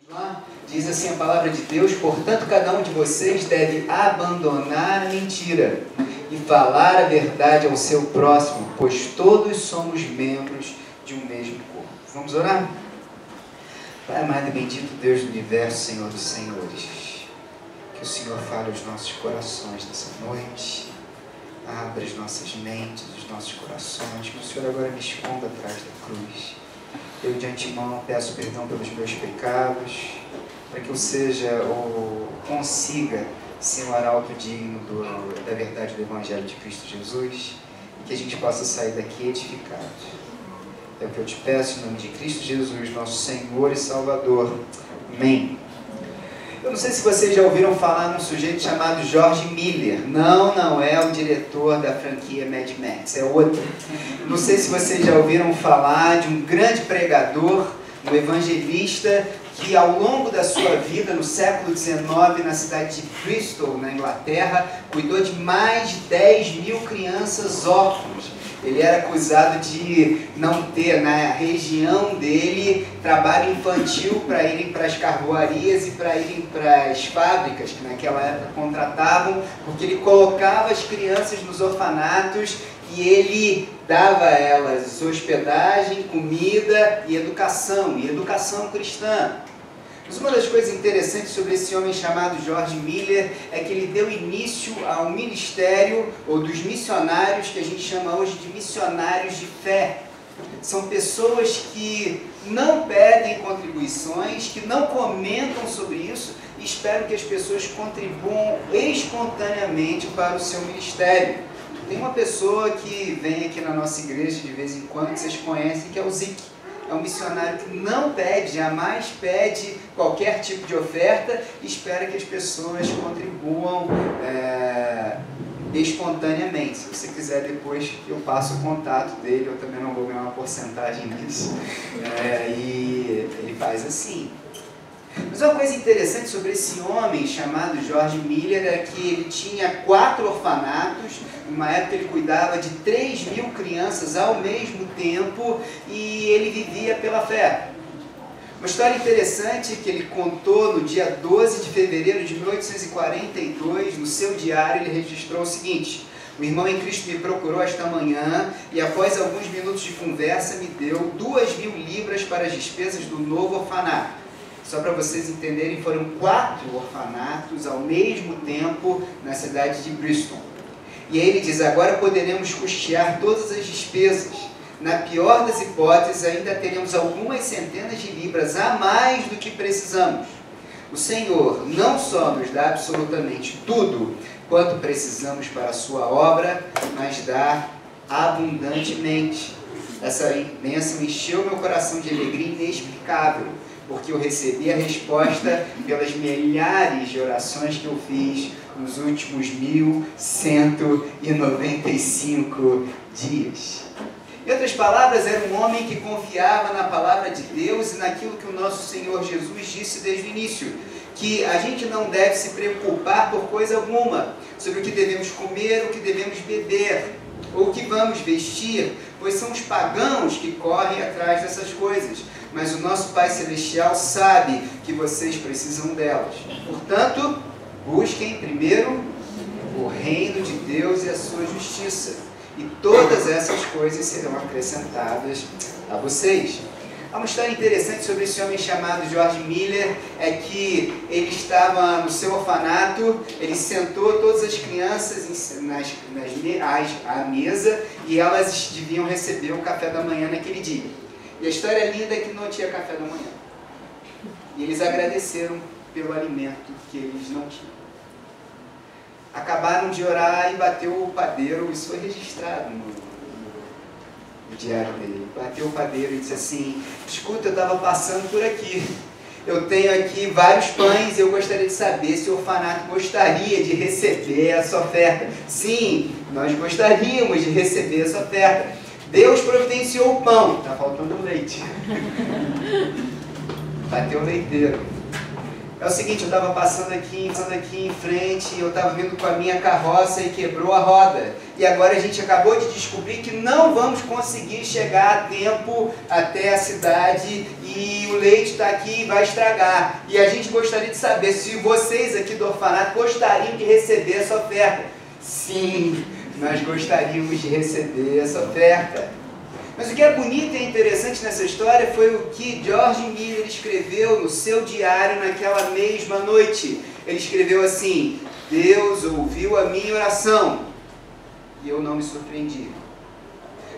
Lá diz assim a palavra de Deus: portanto, cada um de vocês deve abandonar a mentira e falar a verdade ao seu próximo, pois todos somos membros de um mesmo corpo. Vamos orar? Pai amado e bendito Deus do universo, Senhor dos senhores, que o Senhor fale aos nossos corações nessa noite, abra as nossas mentes, os nossos corações, que o Senhor agora me esconda atrás da cruz. Eu de antemão peço perdão pelos meus pecados, para que eu seja ou consiga ser um arauto digno da verdade do Evangelho de Cristo Jesus, e que a gente possa sair daqui edificado. É o que eu te peço em nome de Cristo Jesus, nosso Senhor e Salvador. Amém. Eu não sei se vocês já ouviram falar num sujeito chamado George Miller. Não é o diretor da franquia Mad Max, é outro. Não sei se vocês já ouviram falar de um grande pregador, um evangelista, que ao longo da sua vida, no século XIX, na cidade de Bristol, na Inglaterra, cuidou de mais de 10 mil crianças órfãs. Ele era acusado de não ter na região dele trabalho infantil para irem para as carvoarias e para irem para as fábricas que naquela época contratavam, porque ele colocava as crianças nos orfanatos e ele dava a elas hospedagem, comida e educação cristã. Mas uma das coisas interessantes sobre esse homem chamado George Miller é que ele deu início ao ministério, ou dos missionários, que a gente chama hoje de missionários de fé. São pessoas que não pedem contribuições, que não comentam sobre isso e esperam que as pessoas contribuam espontaneamente para o seu ministério. Tem uma pessoa que vem aqui na nossa igreja de vez em quando, que vocês conhecem, que é o Zic. É um missionário que não pede, jamais pede qualquer tipo de oferta e espera que as pessoas contribuam espontaneamente. Se você quiser, depois eu passo o contato dele, eu também não vou ganhar uma porcentagem nisso. E ele faz assim. Mas uma coisa interessante sobre esse homem chamado George Miller é que ele tinha 4 orfanatos. Numa época ele cuidava de 3 mil crianças ao mesmo tempo e ele vivia pela fé. Uma história interessante que ele contou no dia 12 de fevereiro de 1842, no seu diário ele registrou o seguinte: o irmão em Cristo me procurou esta manhã e após alguns minutos de conversa me deu 2.000 libras para as despesas do novo orfanato. Só para vocês entenderem, foram 4 orfanatos ao mesmo tempo na cidade de Bristol. E aí ele diz: agora poderemos custear todas as despesas. Na pior das hipóteses, ainda teremos algumas centenas de libras a mais do que precisamos. O Senhor não só nos dá absolutamente tudo quanto precisamos para a sua obra, mas dá abundantemente. Essa bênção encheu meu coração de alegria inexplicável, porque eu recebi a resposta pelas milhares de orações que eu fiz nos últimos 1195 dias. Em outras palavras, era um homem que confiava na palavra de Deus e naquilo que o nosso Senhor Jesus disse desde o início, que a gente não deve se preocupar por coisa alguma, sobre o que devemos comer, o que devemos beber, ou o que vamos vestir, pois são os pagãos que correm atrás dessas coisas. Mas o nosso Pai Celestial sabe que vocês precisam delas. Portanto, busquem primeiro o reino de Deus e a sua justiça, e todas essas coisas serão acrescentadas a vocês. Há uma história interessante sobre esse homem chamado George Miller, é que ele estava no seu orfanato, ele sentou todas as crianças à mesa e elas deviam receber o café da manhã naquele dia. E a história linda é que não tinha café da manhã. E eles agradeceram pelo alimento que eles não tinham. Acabaram de orar e bateu o padeiro, isso foi registrado no diário dele. Bateu o padeiro e disse assim: escuta, eu estava passando por aqui. Eu tenho aqui vários pães e eu gostaria de saber se o orfanato gostaria de receber essa oferta. Sim, nós gostaríamos de receber essa oferta. Deus providenciou o pão, está faltando leite. Bateu o leiteiro. É o seguinte, eu estava passando aqui em frente, eu estava vindo com a minha carroça e quebrou a roda. E agora a gente acabou de descobrir que não vamos conseguir chegar a tempo até a cidade e o leite está aqui e vai estragar. E a gente gostaria de saber se vocês aqui do orfanato gostariam de receber essa oferta. Sim, nós gostaríamos de receber essa oferta. Mas o que é bonito e interessante nessa história foi o que George Miller escreveu no seu diário naquela mesma noite. Ele escreveu assim: Deus ouviu a minha oração e eu não me surpreendi.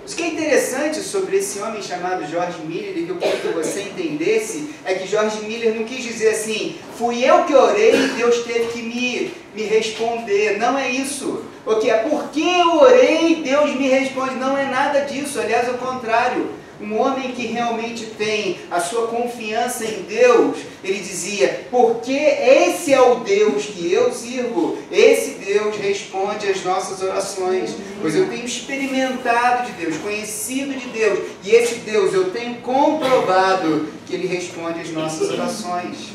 O que é interessante sobre esse homem chamado George Miller, e que eu queria que você entendesse, é que George Miller não quis dizer assim, fui eu que orei e Deus teve que me responder. Não é isso. O que é porque eu orei e Deus me responde. Não é nada disso. Aliás, ao contrário. Um homem que realmente tem a sua confiança em Deus, ele dizia, porque esse é o Deus que eu sirvo, esse Deus responde às nossas orações, pois eu tenho experimentado de Deus, conhecido de Deus, e esse Deus eu tenho comprovado que ele responde às nossas orações.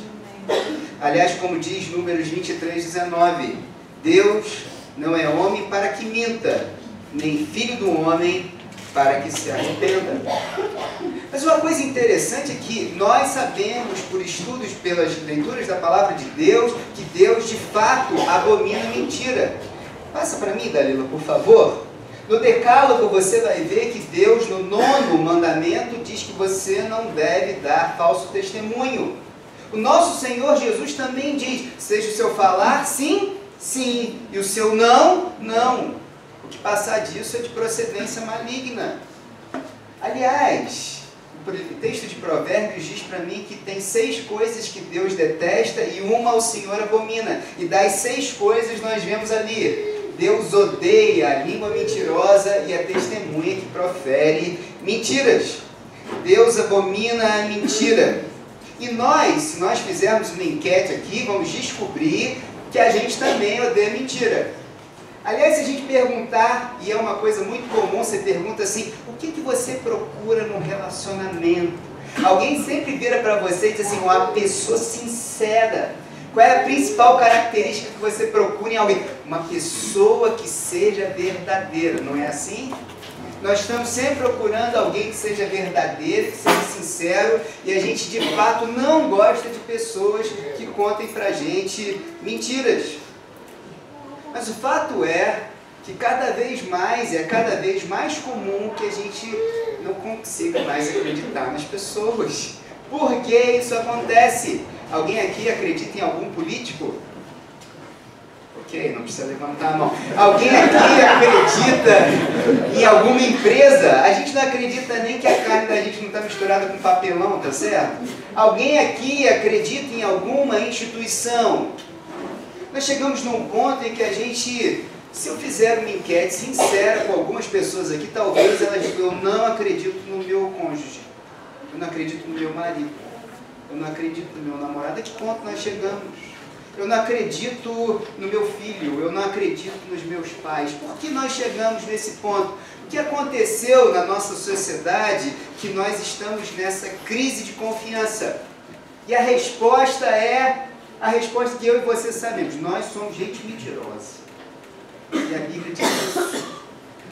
Aliás, como diz Números 23:19, Deus não é homem para que minta, nem filho do homem para que se arrependa. Mas uma coisa interessante é que nós sabemos, por estudos, pelas leituras da palavra de Deus, que Deus de fato abomina mentira. Passa para mim, Dalila, por favor. No Decálogo você vai ver que Deus, no 9º mandamento, diz que você não deve dar falso testemunho. O nosso Senhor Jesus também diz, seja o seu falar sim, sim, e o seu não, não. O que passar disso é de procedência maligna. Aliás, o texto de Provérbios diz para mim que tem 6 coisas que Deus detesta e uma o Senhor abomina. E das 6 coisas nós vemos ali, Deus odeia a língua mentirosa e a testemunha que profere mentiras. Deus abomina a mentira. E nós, se nós fizermos uma enquete aqui, vamos descobrir que a gente também odeia mentira. Aliás, se a gente perguntar, e é uma coisa muito comum, você pergunta assim, o que você procura num relacionamento? Alguém sempre vira para você e diz assim, uma pessoa sincera. Qual é a principal característica que você procura em alguém? Uma pessoa que seja verdadeira, não é assim? Nós estamos sempre procurando alguém que seja verdadeiro, que seja sincero, e a gente de fato não gosta de pessoas que contem pra gente mentiras. Mas o fato é que cada vez mais, é cada vez mais comum que a gente não consiga mais acreditar nas pessoas. Por que isso acontece? Alguém aqui acredita em algum político? Ok, não precisa levantar a mão. Alguém aqui acredita em alguma empresa? A gente não acredita nem que a carne da gente não está misturada com papelão, tá certo? Alguém aqui acredita em alguma instituição? Nós chegamos num ponto em que a gente, se eu fizer uma enquete sincera com algumas pessoas aqui, talvez elas digam, eu não acredito no meu cônjuge, eu não acredito no meu marido, eu não acredito no meu namorado. A que ponto nós chegamos? Eu não acredito no meu filho, eu não acredito nos meus pais. Por que nós chegamos nesse ponto? O que aconteceu na nossa sociedade que nós estamos nessa crise de confiança? E a resposta é a resposta que eu e você sabemos. Nós somos gente mentirosa. E a Bíblia diz isso.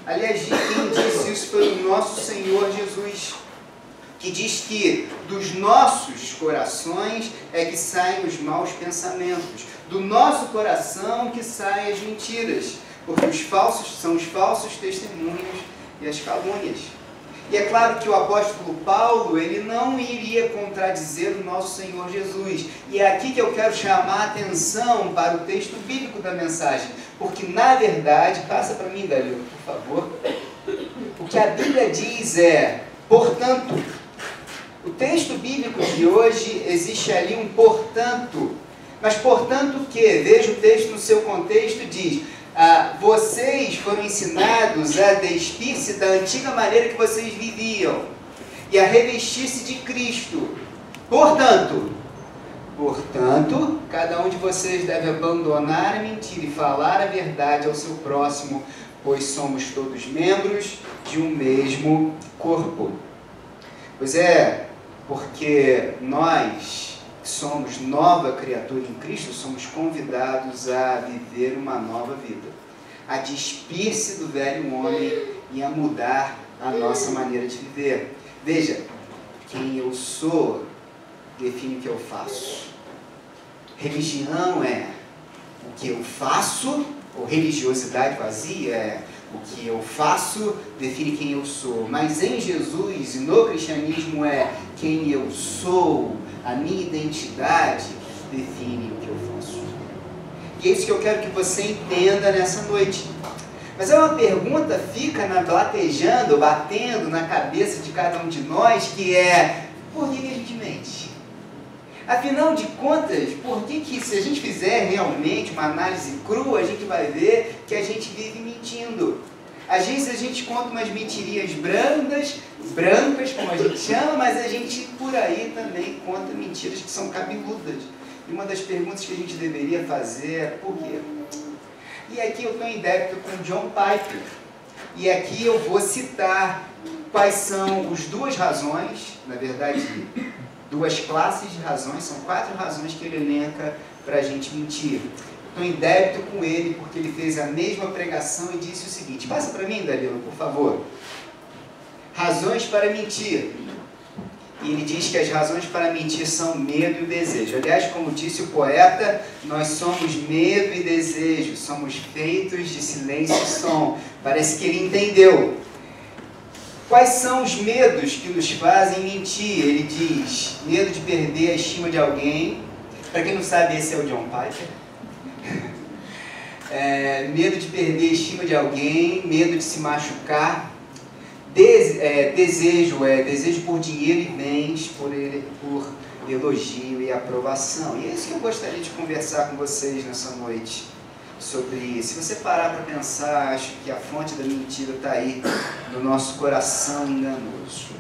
Aliás, quem disse isso foi o nosso Senhor Jesus, que diz que dos nossos corações é que saem os maus pensamentos, do nosso coração que saem as mentiras, porque são os falsos testemunhos e as calúnias. E é claro que o apóstolo Paulo, ele não iria contradizer o nosso Senhor Jesus. E é aqui que eu quero chamar a atenção para o texto bíblico da mensagem, porque na verdade, passa para mim, Dalila, por favor, o que a Bíblia diz é, portanto, o texto bíblico de hoje, existe ali um portanto, mas portanto o que? Veja o texto no seu contexto, diz, vocês foram ensinados a despir-se da antiga maneira que vocês viviam e a revestir-se de Cristo. Portanto, cada um de vocês deve abandonar a mentira e falar a verdade ao seu próximo, pois somos todos membros de um mesmo corpo. Pois é, porque nós somos nova criatura em Cristo, somos convidados a viver uma nova vida, a despir-se do velho homem e a mudar a nossa maneira de viver. Veja, quem eu sou define o que eu faço. Religião é o que eu faço, ou religiosidade vazia é o que eu faço define quem eu sou. Mas em Jesus e no cristianismo é quem eu sou, a minha identidade define o que eu faço. E é isso que eu quero que você entenda nessa noite. Mas é uma pergunta fica latejando, batendo na cabeça de cada um de nós, que é: por que a gente mente? Afinal de contas, por que se a gente fizer realmente uma análise crua, a gente vai ver que a gente vive mentindo? Às vezes a gente conta umas mentirinhas brancas, como a gente chama, mas a gente por aí também conta mentiras que são cabeludas. E uma das perguntas que a gente deveria fazer é: por quê? E aqui eu estou em débito com John Piper. E aqui eu vou citar quais são as duas razões, na verdade, duas classes de razões, são 4 razões que ele elenca para a gente mentir. Estou em débito com ele porque ele fez a mesma pregação e disse o seguinte: passa para mim, Danilo, por favor. Razões para mentir. E ele diz que as razões para mentir são medo e desejo. Aliás, como disse o poeta, nós somos medo e desejo, somos feitos de silêncio e som. Parece que ele entendeu. Quais são os medos que nos fazem mentir? Ele diz: medo de perder a estima de alguém. Para quem não sabe, esse é o John Piper. Medo de perder a estima de alguém, medo de se machucar. Desejo por dinheiro e bens, por elogio e aprovação. E é isso que eu gostaria de conversar com vocês nessa noite. Sobre, se você parar para pensar, acho que a fonte da mentira está aí, no nosso coração enganoso.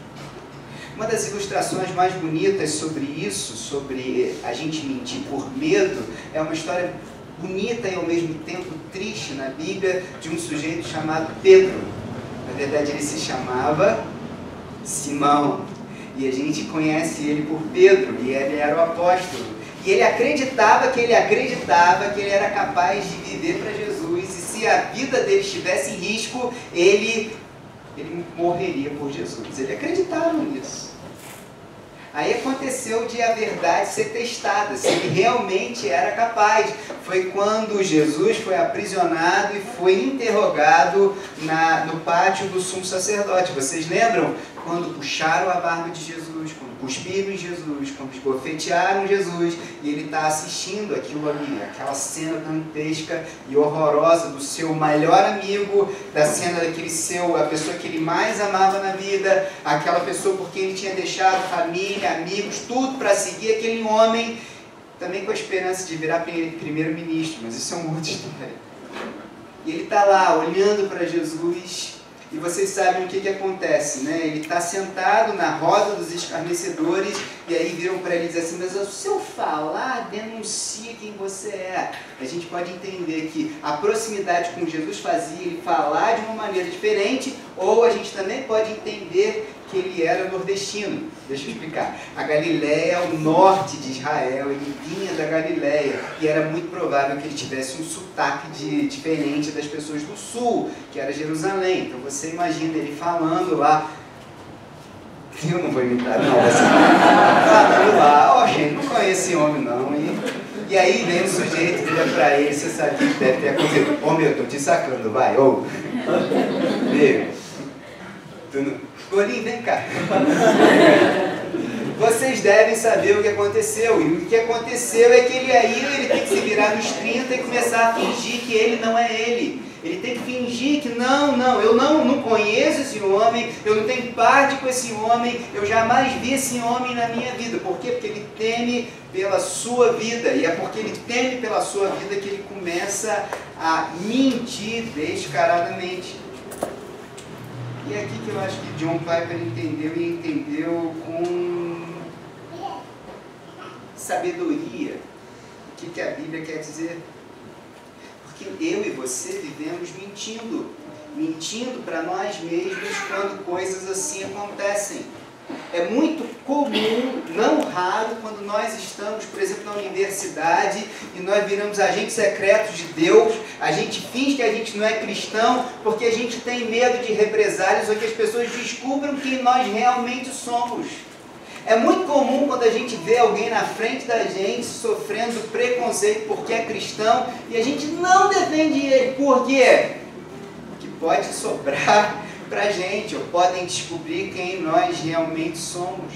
Uma das ilustrações mais bonitas sobre isso, sobre a gente mentir por medo, é uma história bonita e ao mesmo tempo triste na Bíblia, de um sujeito chamado Pedro. Na verdade ele se chamava Simão, e a gente conhece ele por Pedro, e ele era o apóstolo. E ele acreditava que ele era capaz de viver para Jesus, e se a vida dele estivesse em risco, ele morreria por Jesus. Ele acreditava nisso. Aí aconteceu de a verdade ser testada, se ele realmente era capaz. Foi quando Jesus foi aprisionado e foi interrogado no pátio do sumo sacerdote. Vocês lembram? Quando puxaram a barba de Jesus, quando cuspiram em Jesus, quando esbofetearam Jesus, e ele está assistindo aquilo ali, aquela cena dantesca e horrorosa do seu melhor amigo, da cena a pessoa que ele mais amava na vida, aquela pessoa por quem ele tinha deixado família, amigos, tudo para seguir aquele homem, também com a esperança de virar primeiro-ministro, mas isso é uma outra história. E ele está lá olhando para Jesus. E vocês sabem o que acontece, né? Ele está sentado na roda dos escarnecedores, e aí viram para ele e dizem assim: mas o seu falar denuncia quem você é. A gente pode entender que a proximidade com Jesus fazia ele falar de uma maneira diferente, ou a gente também pode entender que ele era nordestino. Deixa eu explicar. A Galileia é o norte de Israel, ele vinha da Galileia, e era muito provável que ele tivesse um sotaque diferente das pessoas do sul, que era Jerusalém. Então você imagina ele falando lá. Eu não vou imitar, não. Falando lá: ó, gente, não conheço esse homem, não. E aí vem o sujeito, vira pra ele: você sabe que deve ter acontecido. Ô meu, tô te sacando, vai, ô. Meu, tu não... Golinho, vem cá. Vocês devem saber o que aconteceu. E o que aconteceu é que ele tem que se virar nos 30 e começar a fingir que ele não é ele. Ele tem que fingir que eu não conheço esse homem, eu não tenho parte com esse homem, eu jamais vi esse homem na minha vida. Por quê? Porque ele teme pela sua vida. E é porque ele teme pela sua vida que ele começa a mentir descaradamente. E é aqui que eu acho que John Piper entendeu, e entendeu com sabedoria o que a Bíblia quer dizer. Porque eu e você vivemos mentindo para nós mesmos quando coisas assim acontecem. É muito comum, não raro, quando nós estamos, por exemplo, na universidade e nós viramos agentes secretos de Deus, a gente finge que a gente não é cristão porque a gente tem medo de represálias ou que as pessoas descubram quem nós realmente somos. É muito comum quando a gente vê alguém na frente da gente sofrendo preconceito porque é cristão e a gente não defende ele. Por quê? Porque pode sobrar para a gente, ou podem descobrir quem nós realmente somos.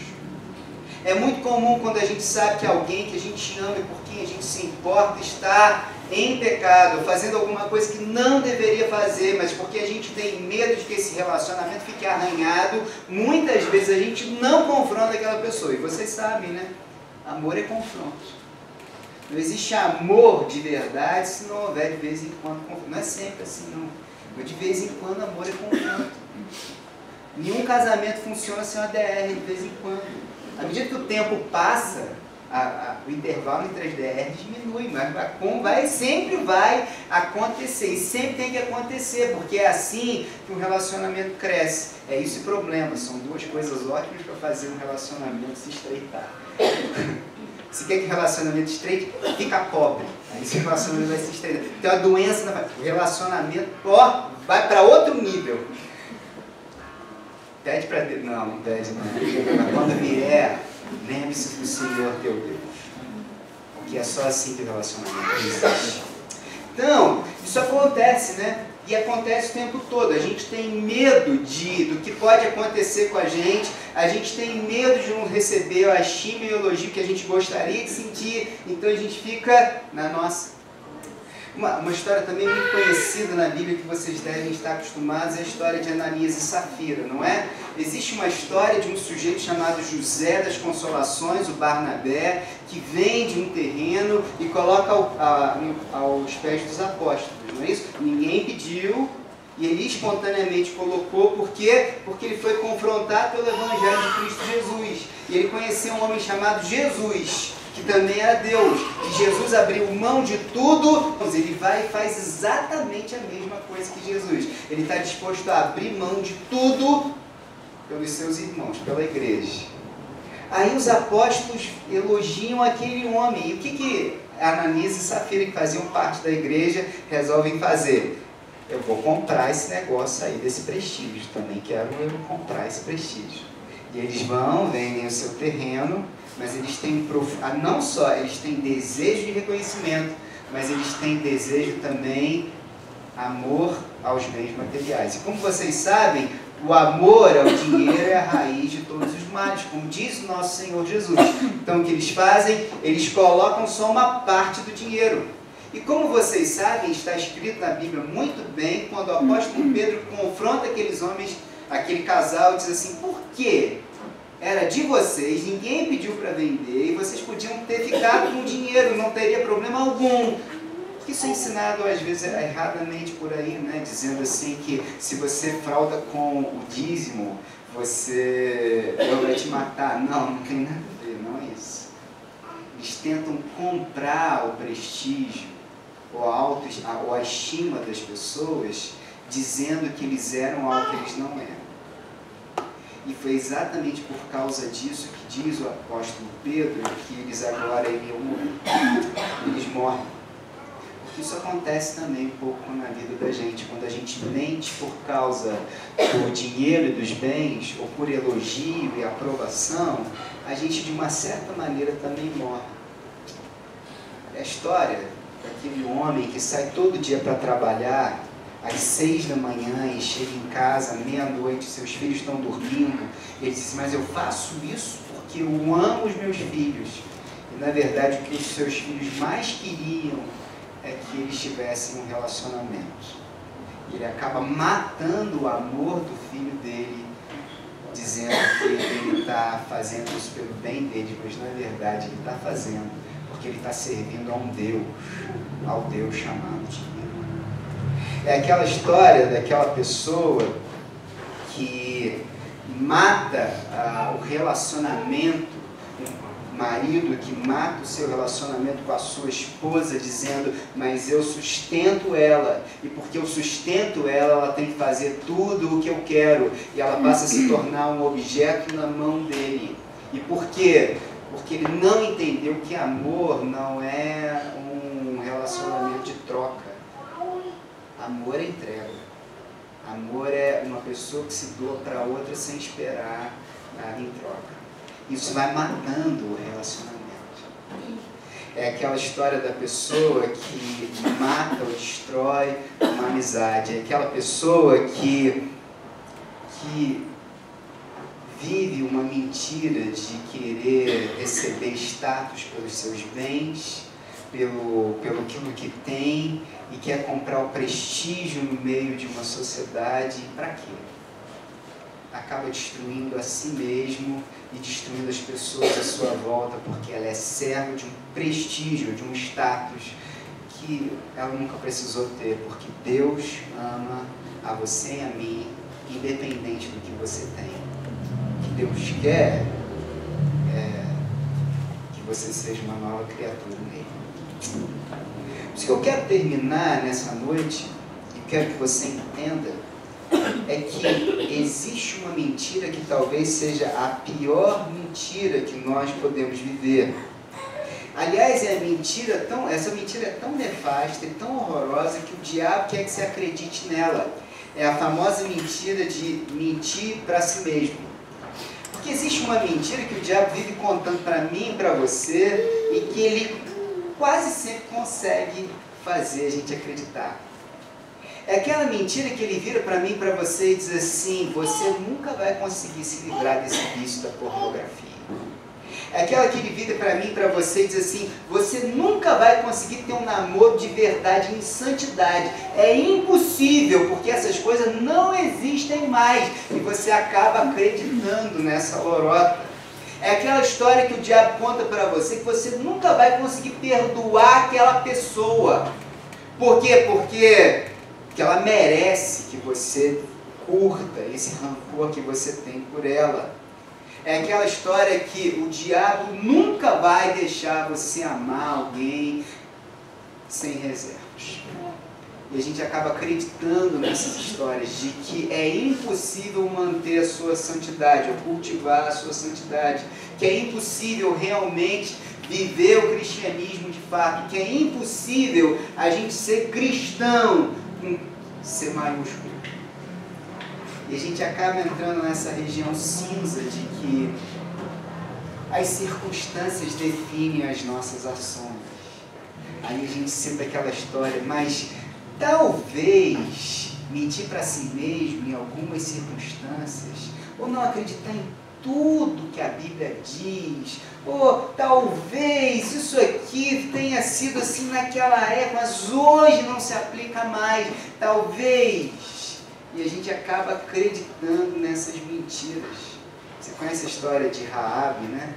É muito comum quando a gente sabe que alguém que a gente ama e por quem a gente se importa está em pecado, fazendo alguma coisa que não deveria fazer, mas porque a gente tem medo de que esse relacionamento fique arranhado, muitas vezes a gente não confronta aquela pessoa. E vocês sabem, né? Amor é confronto. Não existe amor de verdade se não houver de vez em quando confronto. Não é sempre assim, não. Mas de vez em quando amor é confronto. Nenhum casamento funciona sem uma DR de vez em quando. À medida que o tempo passa, o intervalo entre as DRs diminui, mas sempre vai acontecer, e sempre tem que acontecer, porque é assim que um relacionamento cresce. É isso o problema, são duas coisas ótimas para fazer um relacionamento se estreitar. Se quer que o relacionamento estreite, fica pobre. Aí esse relacionamento vai se estreitar. Tem uma doença, o relacionamento vai para outro nível. Pede para Deus. Não pede não. Mas quando vier, lembre-se do Senhor teu Deus. Porque é só assim que o relacionamento existe. Então, isso acontece, né? E acontece o tempo todo. A gente tem medo do que pode acontecer com a gente tem medo de não receber a estima e o elogio que a gente gostaria de sentir, então a gente fica na nossa. Uma história também muito conhecida na Bíblia que vocês devem estar acostumados é a história de Ananias e Safira, não é? Existe uma história de um sujeito chamado José das Consolações, o Barnabé, que vende um terreno e coloca aos pés dos apóstolos, não é isso? Ninguém pediu e ele espontaneamente colocou, por quê? Porque ele foi confrontado pelo Evangelho de Cristo Jesus. E ele conheceu um homem chamado Jesus, que também era Deus, que Jesus abriu mão de tudo, ele vai e faz exatamente a mesma coisa que Jesus. Ele está disposto a abrir mão de tudo pelos seus irmãos, pela igreja. Aí os apóstolos elogiam aquele homem. E o que Ananias e Safira, que faziam parte da igreja, resolvem fazer? Eu vou comprar esse negócio aí, desse prestígio, também quero comprar esse prestígio. E eles vão, vendem o seu terreno, mas eles têm, não só eles têm desejo de reconhecimento, mas eles têm desejo também, amor aos bens materiais. E como vocês sabem, o amor ao dinheiro é a raiz de todos os males, como diz o nosso Senhor Jesus. Então o que eles fazem? Eles colocam só uma parte do dinheiro. E como vocês sabem, está escrito na Bíblia muito bem, quando o apóstolo Pedro confronta aqueles homens, aquele casal, diz assim, por quê? Era de vocês, ninguém pediu para vender, e vocês podiam ter ficado com o dinheiro, não teria problema algum. Isso é ensinado às vezes erradamente por aí, né? Dizendo assim que se você frauda com o dízimo, Deus vai te matar. Não tem nada a ver, não é isso. Eles tentam comprar o prestígio, ou a estima das pessoas, dizendo que eles eram algo que eles não eram. E foi exatamente por causa disso que diz o apóstolo Pedro que eles agora iriam morrer. Eles morrem. Porque isso acontece também um pouco na vida da gente. Quando a gente mente por causa do dinheiro e dos bens, ou por elogio e aprovação, a gente de uma certa maneira também morre. É a história daquele homem que sai todo dia para trabalhar às 6 da manhã e chega em casa meia-noite, seus filhos estão dormindo. Ele diz, mas eu faço isso porque eu amo os meus filhos. E na verdade o que os seus filhos mais queriam é que eles tivessem um relacionamento. Ele acaba matando o amor do filho dele, dizendo que ele está fazendo isso pelo bem dele, mas na verdade ele está fazendo porque ele está servindo a um Deus, ao Deus chamado dinheiro. É aquela história daquela pessoa que mata o relacionamento, marido que mata o seu relacionamento com a sua esposa dizendo, mas eu sustento ela, e porque eu sustento ela, ela tem que fazer tudo o que eu quero, e ela passa a se tornar um objeto na mão dele. E por quê? Porque ele não entendeu que amor não é um relacionamento de troca. Amor é entrega. Amor é uma pessoa que se doa para outra sem esperar nada em troca. Isso vai matando o relacionamento. É aquela história da pessoa que mata ou destrói uma amizade. É aquela pessoa que vive uma mentira de querer receber status pelos seus bens, pelo aquilo que tem, e quer comprar o prestígio no meio de uma sociedade. Para quê? Acaba destruindo a si mesmo e destruindo as pessoas à sua volta, porque ela é serva de um prestígio, de um status que ela nunca precisou ter, porque Deus ama a você e a mim, independente do que você tem. O que Deus quer é que você seja uma nova criatura nele. O que eu quero terminar nessa noite, e quero que você entenda, é que existe uma mentira que talvez seja a pior mentira que nós podemos viver. Aliás, essa mentira é tão nefasta e tão horrorosa que o diabo quer que você acredite nela. É a famosa mentira de mentir para si mesmo. Porque existe uma mentira que o diabo vive contando para mim e para você, e que ele quase sempre consegue fazer a gente acreditar. É aquela mentira que ele vira para mim e para você e diz assim, você nunca vai conseguir se livrar desse vício da pornografia. É aquela que ele vira para mim e para você e diz assim, você nunca vai conseguir ter um namoro de verdade em santidade. É impossível, porque essas coisas não existem mais. E você acaba acreditando nessa lorota. É aquela história que o diabo conta para você que você nunca vai conseguir perdoar aquela pessoa. Por quê? Porque ela merece que você curta esse rancor que você tem por ela. É aquela história que o diabo nunca vai deixar você amar alguém sem reservas. E a gente acaba acreditando nessas histórias de que é impossível manter a sua santidade, ou cultivar a sua santidade, que é impossível realmente viver o cristianismo de fato, que é impossível a gente ser cristão com C maiúsculo. E a gente acaba entrando nessa região cinza de que as circunstâncias definem as nossas ações. Aí a gente cita aquela história, mas talvez mentir para si mesmo em algumas circunstâncias, ou não acreditar em tudo que a Bíblia diz, ou talvez isso aqui tenha sido assim naquela época, mas hoje não se aplica mais, talvez. E a gente acaba acreditando nessas mentiras. Você conhece a história de Raabe, né?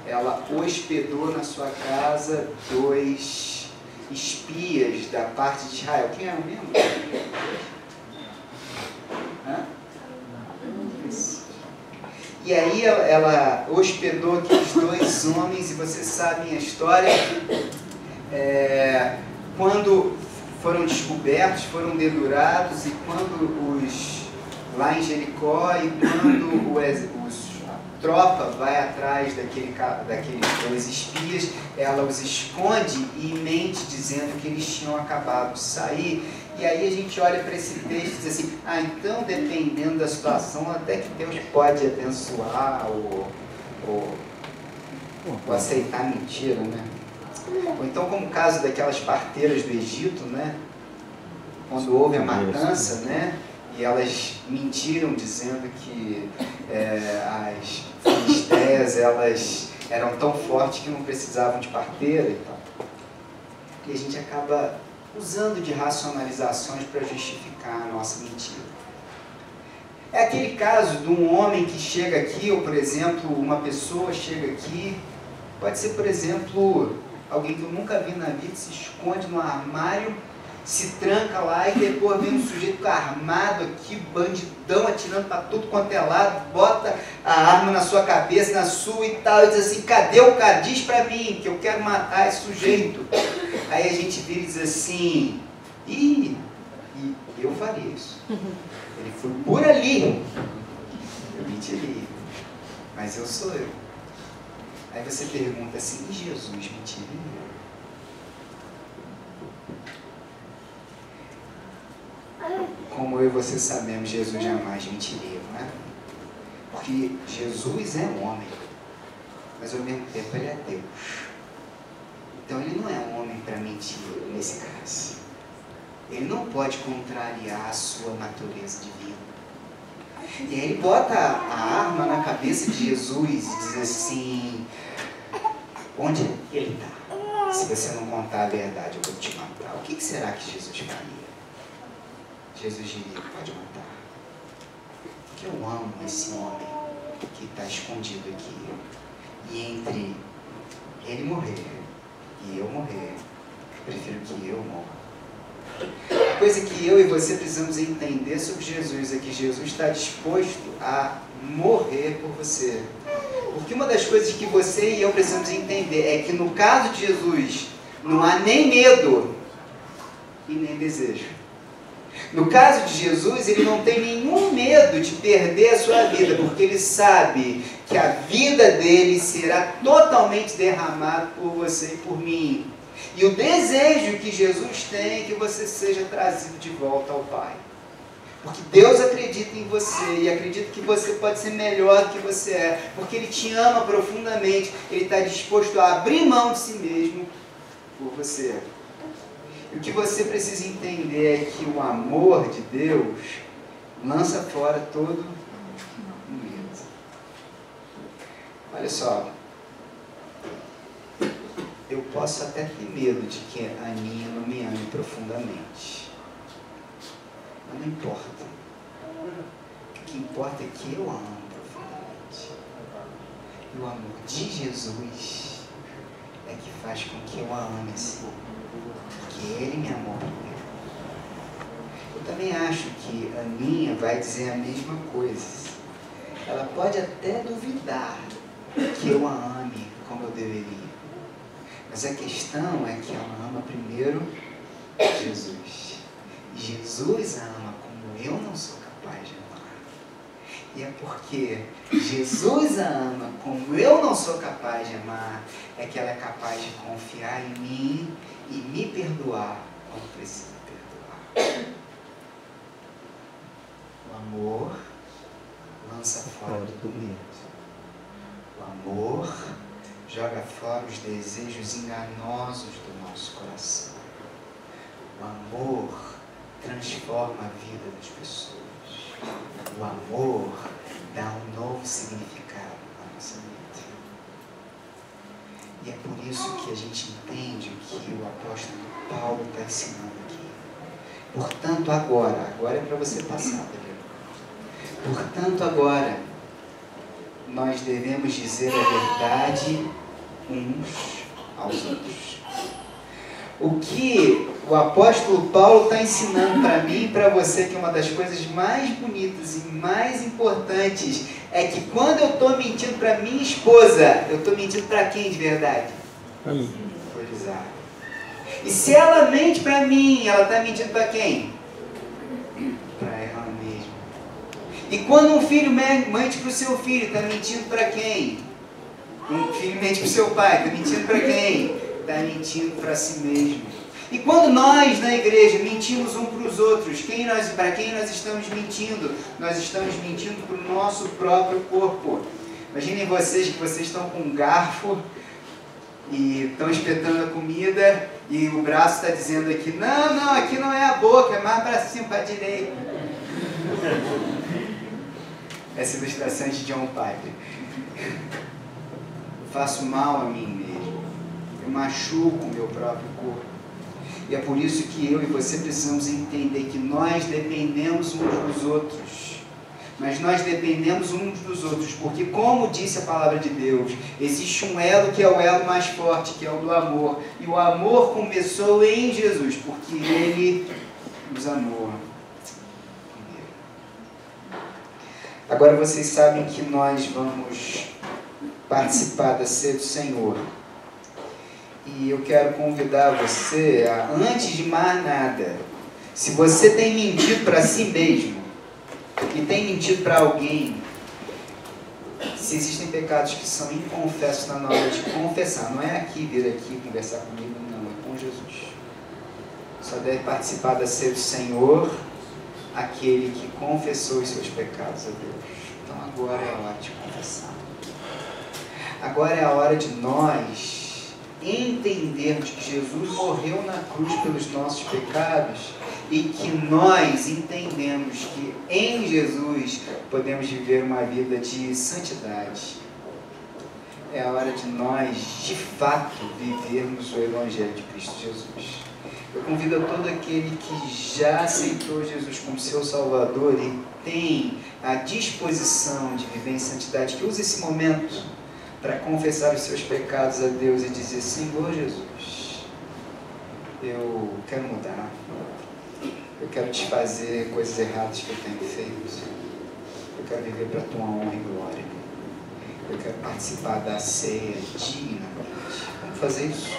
Ela hospedou na sua casa 2 espias da parte de Israel. Quem eram mesmo? Isso. E aí ela hospedou aqueles 2 homens, e vocês sabem a história, quando foram descobertos, foram dedurados, e quando lá em Jericó, e quando a tropa vai atrás daqueles 2 espias, ela os esconde e mente dizendo que eles tinham acabado de sair. E aí a gente olha para esse texto e diz assim, então dependendo da situação, até que Deus pode abençoar ou aceitar a mentira, né? Ou então, como o caso daquelas parteiras do Egito, né? Quando houve a matança, né? E elas mentiram dizendo que as filisteias, elas eram tão fortes que não precisavam de parteira e tal. E a gente acaba usando de racionalizações para justificar a nossa mentira. É aquele caso de um homem que chega aqui, ou por exemplo, uma pessoa chega aqui, pode ser, por exemplo, alguém que eu nunca vi na vida, se esconde no armário se tranca lá e depois vem um sujeito armado aqui, bandidão, atirando para tudo quanto é lado, bota a arma na sua cabeça, na sua e tal, e diz assim, cadê o cara? Diz para mim que eu quero matar esse sujeito. Aí a gente vira e diz assim, e eu faria isso. Ele foi por ali, eu mentiria, mas eu sou eu. Aí você pergunta assim, e Jesus mentiria? Como eu e você sabemos, Jesus jamais mentiria, não é? Porque Jesus é um homem, mas ao mesmo tempo ele é Deus. Então ele não é um homem para mentir nesse caso. Ele não pode contrariar a sua natureza divina. E aí ele bota a arma na cabeça de Jesus e diz assim, onde ele está? Se você não contar a verdade, eu vou te matar. O que será que Jesus faria? Jesus diria, pode matar. Porque eu amo esse homem que está escondido aqui. E entre ele morrer e eu morrer, prefiro que eu morra. A coisa que eu e você precisamos entender sobre Jesus é que Jesus está disposto a morrer por você. Porque uma das coisas que você e eu precisamos entender é que no caso de Jesus, não há nem medo e nem desejo. No caso de Jesus, ele não tem nenhum medo de perder a sua vida, porque ele sabe que a vida dele será totalmente derramada por você e por mim. E o desejo que Jesus tem é que você seja trazido de volta ao Pai. Porque Deus acredita em você e acredita que você pode ser melhor do que você é, porque Ele te ama profundamente, Ele está disposto a abrir mão de si mesmo por você. E o que você precisa entender é que o amor de Deus lança fora todo medo. Olha só, eu posso até ter medo de que a Aninha não me ame profundamente, mas não importa. O que importa é que eu amo profundamente. E o amor de Jesus é que faz com que eu a ame assim. Porque Ele me amou primeiro. Eu também acho que a Aninha vai dizer a mesma coisa. Ela pode até duvidar que eu a ame como eu deveria. Mas a questão é que ela ama primeiro Jesus. E Jesus a ama como eu não sou capaz de amar. E é porque Jesus a ama como eu não sou capaz de amar, é que ela é capaz de confiar em mim e me perdoar quando precisa perdoar. O amor lança fora todo medo. O amor joga fora os desejos enganosos do nosso coração. O amor transforma a vida das pessoas. O amor dá um novo significado à nossa vida. E é por isso que a gente entende o que o apóstolo Paulo está ensinando aqui. Portanto, agora é para você passar, Pedro. Portanto, agora, nós devemos dizer a verdade uns aos outros. O que o apóstolo Paulo está ensinando para mim e para você, que é uma das coisas mais bonitas e mais importantes, é que quando eu estou mentindo para minha esposa, eu estou mentindo para quem de verdade? Para mim. Pois é. E se ela mente para mim, ela está mentindo para quem? Para ela mesma. E quando um filho mente para o seu filho, está mentindo para quem? Um filho mente para o seu pai, está mentindo para quem? Está mentindo para si mesmo. E quando nós, na igreja, mentimos uns para os outros, para quem nós estamos mentindo? Nós estamos mentindo para o nosso próprio corpo. Imaginem vocês que vocês estão com um garfo e estão espetando a comida e o braço está dizendo aqui, não, aqui não é a boca, é mais para cima, para a direita. Essa ilustração é de John Piper. Eu faço mal a mim mesmo. Eu machuco o meu próprio corpo. E é por isso que eu e você precisamos entender que nós dependemos uns dos outros. mas nós dependemos uns dos outros, porque, como disse a palavra de Deus, existe um elo que é o elo mais forte, que é o do amor, e o amor começou em Jesus, porque Ele nos amou. Agora vocês sabem que nós vamos participar da ceia do Senhor. E eu quero convidar você a, antes de mais nada, se você tem mentido para si mesmo, e tem mentido para alguém, se existem pecados que são inconfessos, está na hora de confessar. Não é aqui, vir aqui conversar comigo, não, é com Jesus. Só deve participar da ceia do Senhor aquele que confessou os seus pecados a Deus. Então agora é a hora de confessar. Agora é a hora de nós entendermos que Jesus morreu na cruz pelos nossos pecados e que nós entendemos que em Jesus podemos viver uma vida de santidade. É a hora de nós, de fato, vivermos o Evangelho de Cristo Jesus. Eu convido a todo aquele que já aceitou Jesus como seu Salvador e tem a disposição de viver em santidade, que use esse momento para confessar os seus pecados a Deus e dizer: Senhor Jesus, eu quero mudar, eu quero desfazer coisas erradas que eu tenho feito, eu quero viver para a tua honra e glória, eu quero participar da ceia dignamente. Vamos fazer isso?